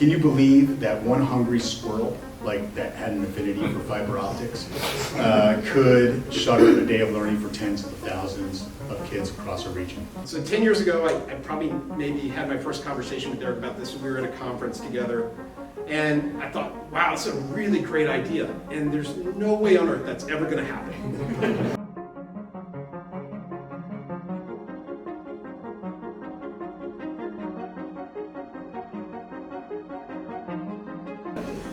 Can you believe that one hungry squirrel, like that had an affinity for fiber optics, could shutter a day of learning for tens of thousands of kids across our region? So 10 years ago, I probably maybe had my first conversation with Derek about this when we were at a conference together. And I thought, wow, that's a really great idea. And there's no way on earth that's ever going to happen.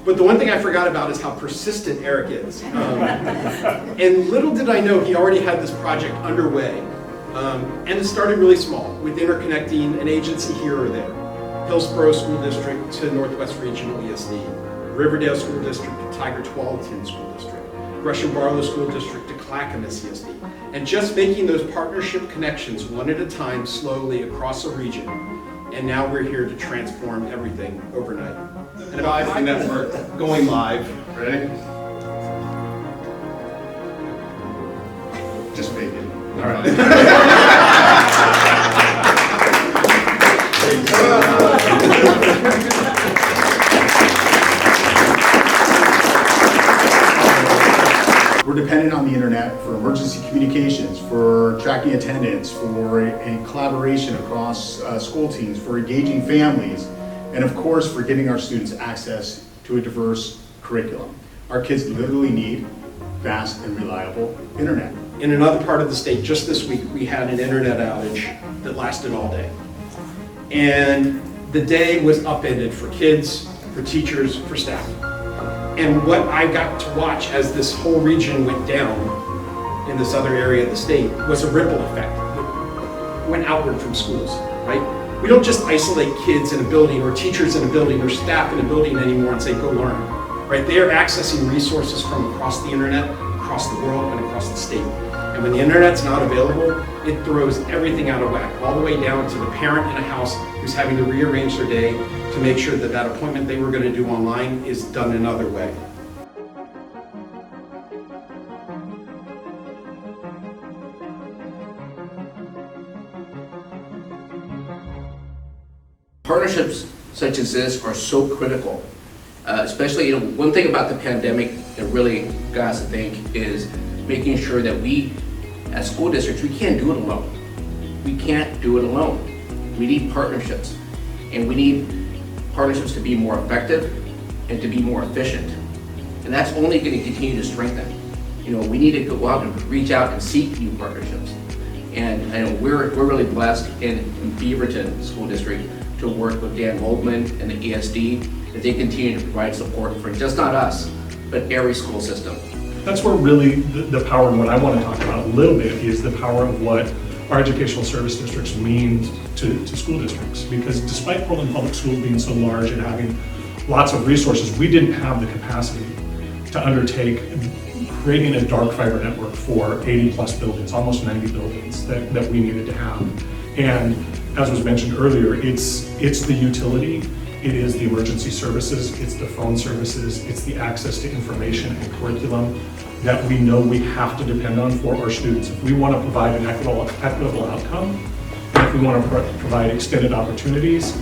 But the one thing I forgot about is how persistent Eric is. And little did I know he already had this project underway. And it started really small, with interconnecting an agency here or there. Hillsborough School District to Northwest Regional ESD, Riverdale School District to Tiger Tualatin School District, Gresham Barlow School District to Clackamas ESD. And just making those partnership connections one at a time, slowly across a region. And now we're here to transform everything overnight. And about the network going live. Ready? Just fake it. All right. We're dependent on the internet for emergency communications, for tracking attendance, for a collaboration across school teams, for engaging families, and of course for giving our students access to a diverse curriculum. Our kids literally need fast and reliable internet. In another part of the state, just this week, we had an internet outage that lasted all day. And the day was upended for kids, for teachers, for staff. And what I got to watch as this whole region went down in this other area of the state was a ripple effect that went outward from schools, right? We don't just isolate kids in a building or teachers in a building or staff in a building anymore and say, go learn, right? They are accessing resources from across the internet, across the world, and across the state. And when the internet's not available, it throws everything out of whack, all the way down to the parent in a house who's having to rearrange their day to make sure that that appointment they were going to do online is done another way. Partnerships such as this are so critical, especially, one thing about the pandemic that really got us to think is making sure that we, as school districts, we can't do it alone. We can't do it alone. We need partnerships, and we need partnerships to be more effective and to be more efficient. And that's only going to continue to strengthen. We need to go out and reach out and seek new partnerships. And we're really blessed in Beaverton School District to work with Dan Moldman and the ESD as they continue to provide support for just not us, but every school system. That's where really the power, and what I want to talk about a little bit is the power of what our educational service districts mean to school districts. Because despite Portland Public Schools being so large and having lots of resources, we didn't have the capacity to undertake creating a dark fiber network for 80 plus buildings, almost 90 buildings that we needed to have. And as was mentioned earlier, it's the utility, it is the emergency services, it's the phone services, it's the access to information and curriculum that we know we have to depend on for our students. If we want to provide an equitable outcome, and if we want to provide extended opportunities,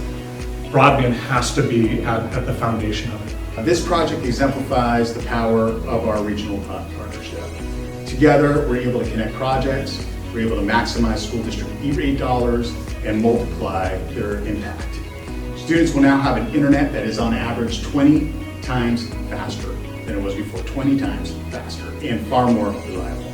broadband has to be at the foundation of it. This project exemplifies the power of our regional partnership. Together, we're able to connect projects, we're able to maximize school district E-rate dollars, and multiply their impact. Students will now have an internet that is on average 20 times faster than it was before, 20 times faster, and far more reliable.